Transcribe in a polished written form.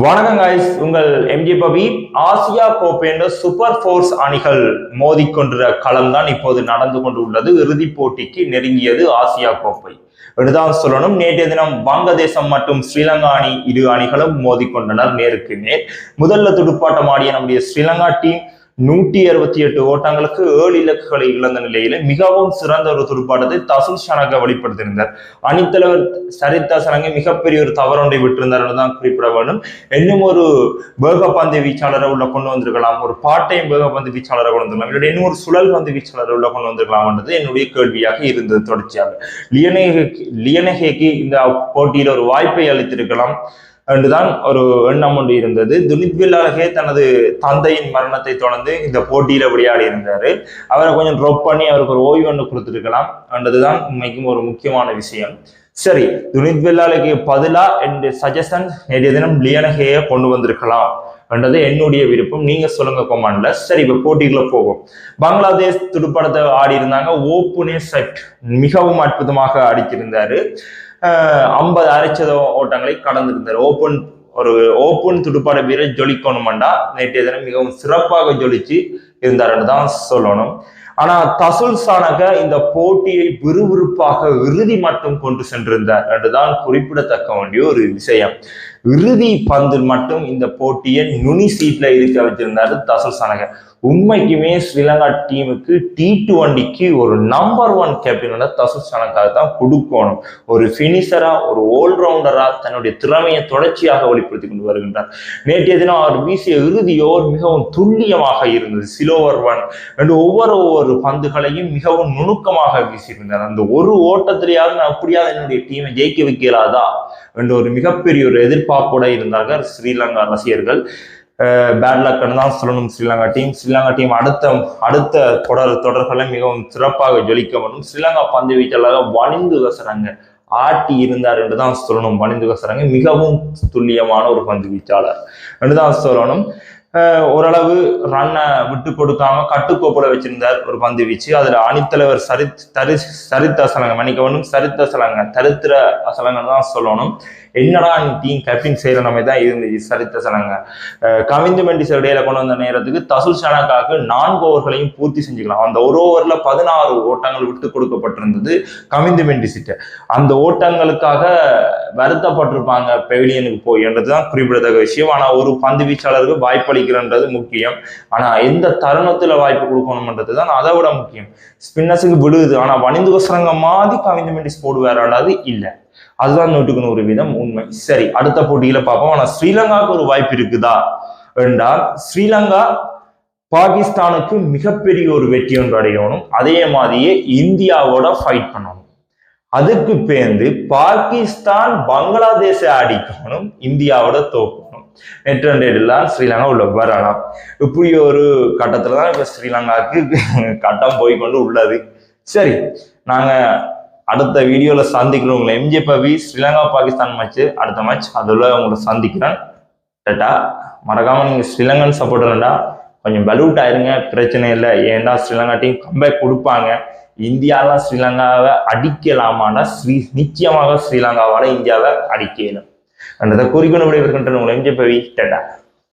வணக்கம் guys, உங்கள் MG பவி. Asia கோப்பை என்ற சூப்பர் ஃபோர்ஸ் அணிகள் மோதிக்கொண்ட களம் தான் இப்போது நடந்து கொண்டு உள்ளது. இறுதிப் போட்டிக்கு நெருங்கியது ஆசியா கோப்பை இதுதான் சொல்லணும். நேற்றைய தினம் வங்கதேசம் மற்றும் ஸ்ரீலங்கா இரு அணிகளும் மோதிக்கொண்டனர் நேருக்கு நேர். முதல்ல துடுப்பாட்டம் ஆடிய நம்முடைய ஸ்ரீலங்கா டீம் 168 ஓட்டங்களுக்கு 7 இலக்குகளை இழந்த நிலையில மிகவும் சிறந்த ஒரு துடுப்பாட்டத்தை தசுல் ஷனக வெளிப்படுத்தியிருந்தார். அணித்தலைவர் சரித் அசலங்க மிகப்பெரிய ஒரு தவறொன்றை விட்டிருந்தார் தான் குறிப்பிட வேண்டும். இன்னும் ஒரு வேகப்பந்து வீச்சாளரை உள்ள கொண்டு வந்திருக்கலாம், ஒரு பார்ட்-டைம் வேகப்பந்து வீச்சாளரை கொண்டு வந்திருக்கலாம், இல்லை இன்னும் ஒரு சுழல் பந்து வீச்சாளரை உள்ள கொண்டு வந்திருக்கலாம் என்றது என்னுடைய கேள்வியாக இருந்தது. தொடர்ச்சியாக லியனஹேக்கு இந்த போட்டியில் ஒரு வாய்ப்பை அளித்திருக்கலாம் என்றுதான் ஒரு எண்ணம் ஒன்று இருந்தது. துனித் வில்லாலகே தனது தந்தையின் மரணத்தை தொடர்ந்து இந்த போட்டியில விளையாடி இருந்தாரு. அவரை கொஞ்சம் ட்ராப் பண்ணி அவருக்கு ஒரு ஓய்வு ஒன்று கொடுத்துருக்கலாம் என்றதுதான் உண்மைக்கும் ஒரு முக்கியமான விஷயம். சரி, துனித் வில்லாலகே பதிலா என்னுடைய சஜஷன் நேற்றைய தினம் லியனஹேயை கொண்டு வந்திருக்கலாம் என்றது என்னுடைய விருப்பம். நீங்க சொல்லுங்க கொமாண்ட்ல. சரி, இப்ப போட்டிக்குள்ள போகும். பங்களாதேஷ் துடுப்பாட்டத்தை ஆடி இருந்தாங்க. ஓப்பனே செட் மிகவும் அற்புதமாக அடிச்சிருந்தாரு. 50 அரைச்சத ஓட்டங்களை கடந்திருந்தார். ஓப்பன் துடுப்பாட வீரர் ஜொலிக்கணும்டா நேற்றைய தினம் மிகவும் சிறப்பாக ஜொலிச்சு இருந்தாருன்னு தான் சொல்லணும். ஆனா தசுல் ஷனக இந்த போட்டியை விறுவிறுப்பாக இறுதி மட்டும் கொண்டு சென்றிருந்தார் என்றுதான் குறிப்பிடத்தக்க வேண்டிய ஒரு விஷயம். இறுதி பந்தில் மட்டும் இந்த போட்டியை நுனி சீட்ல இருக்க வச்சிருந்தாரு தசுல் ஷனக. உண்மைக்குமே ஸ்ரீலங்கா டீமுக்கு T20க்கு ஒரு நம்பர் 1 கேப்டனான தசுல் ஷனகாக தான் கொடுக்கணும். ஒரு பினிஷரா, ஒரு ஆல்ரவுண்டரா தன்னுடைய திறமையை தொடர்ச்சியாக வெளிப்படுத்தி கொண்டு வருகின்றார். நேற்றைய தினம் அவர் வீசிய இறுதி ஓவர் மிகவும் துல்லியமாக இருந்தது. சிலோவர் 1 என்று ஒவ்வொரு பந்துகளையும் மிகவும் நுணுக்கமாக வீசியிருந்தார். அந்த ஒரு ஓட்டத்திலேயாவது நான் அப்படியாவது என்னுடைய டீமை ஜெயிக்க வைக்கலாதா என்ற ஒரு மிகப்பெரிய ஒரு எதிர்பார்ப்போட இருந்தார்கள் ஸ்ரீலங்கா ரசிகர்கள். பேட் லக்னு தான் சொல்லணும். ஸ்ரீலங்கா டீம் அடுத்த தொடர்களை மிகவும் சிறப்பாக ஜொலிக்க வேண்டும். ஸ்ரீலங்கா பந்து வீச்சாளராக வனிந்து கசரங்க ஆட்டி இருந்தார் என்றுதான் சொல்லணும். வனிந்து கசரங்க மிகவும் துல்லியமான ஒரு பந்து வீச்சாளர் என்றுதான் சொல்லணும். ஓரளவு ரன்னை விட்டு கொடுக்காம கட்டுக்கோப்புல வச்சிருந்தார் ஒரு பந்து வீச்சு. அதுல அணித்தலைவர் சரித் அசலங்க மன்னிக்கணும், சரித் அசலங்க தரித்திர அசலங்கன்னு தான் சொல்லணும். என்னடா டீம் கேப்டன் செய்யற நம்ம தான் இருந்துச்சு. சரித் அசலங்க கவிந்து மெண்டிஸ் இடையில கொண்டு வந்த நேரத்துக்கு தசுல் ஷனகாவுக்கு 4 ஓவர்களையும் பூர்த்தி செஞ்சுக்கலாம். அந்த ஒரு ஓவர்ல 16 ஓட்டங்கள் விட்டு கொடுக்கப்பட்டிருந்தது கவிந்து மெண்டிஸ்கிட்ட. அந்த ஓட்டங்களுக்காக வருத்தப்பட்டிருப்பாங்க பெவிலியனுக்கு போய் என்றதுதான் குறிப்பிடத்தக்க விஷயம். ஆனா ஒரு பந்து வீச்சாளருக்கு வாய்ப்பளிக்கிறன்றது முக்கியம். ஆனா எந்த தருணத்துல வாய்ப்பு கொடுக்கணும்ன்றதுதான் அதை விட முக்கியம். ஸ்பின்னர்ஸுக்கு விடுது, ஆனா வனிந்து கசரங்க மாதிரி கவிந்து மெண்டிஸ் போடுவாராடாது இல்லை. அதுதான் 100% உண்மை. சரி, அடுத்த போட்டியில பார்ப்போம். ஆனா ஸ்ரீலங்காவுக்கு ஒரு வாய்ப்பு இருக்குதா என்றால் ஸ்ரீலங்கா பாகிஸ்தானுக்கு மிகப்பெரிய ஒரு வெற்றி ஒன்று அடையணும். அதே மாதிரியே இந்தியாவோட ஃபைட் பண்ணணும். அதுக்கு பேர்ந்து பாகிஸ்தான் பங்களாதேஷை அடிக்கணும், இந்தியாவோட தோக்கணும். நெட் ரன் ரேட்லாம் ஸ்ரீலங்கா உள்ள வரலாம். இப்படி ஒரு கட்டத்துலதான் இப்ப ஸ்ரீலங்காவுக்கு கட்டம் போய்கொண்டு உள்ளது. சரி, நாங்க அடுத்த வீடியோல சந்திக்கிறோம் உங்களை. எம்ஜி பவி ஸ்ரீலங்கா பாகிஸ்தான் அடுத்த மேட்ச் அதுல உங்களை சந்திக்கிறேன். டட்டா. மறக்காம நீங்க ஸ்ரீலங்கன் சப்போர்ட்டர்டா கொஞ்சம் பலூட் ஆயிருங்க, பிரச்சனை இல்லை. ஏன்டா ஸ்ரீலங்கா டீம் கம்பேக் கொடுப்பாங்க. இந்தியாலாம் ஸ்ரீலங்காவை அடிக்கலாமான்னா நிச்சயமாக ஸ்ரீலங்காவால இந்தியாவை அடிக்கணும் என்றதை கூறிக்கொண்டு விடைபெறுகின்ற உங்களை எம்ஜி பவி. டட்டா.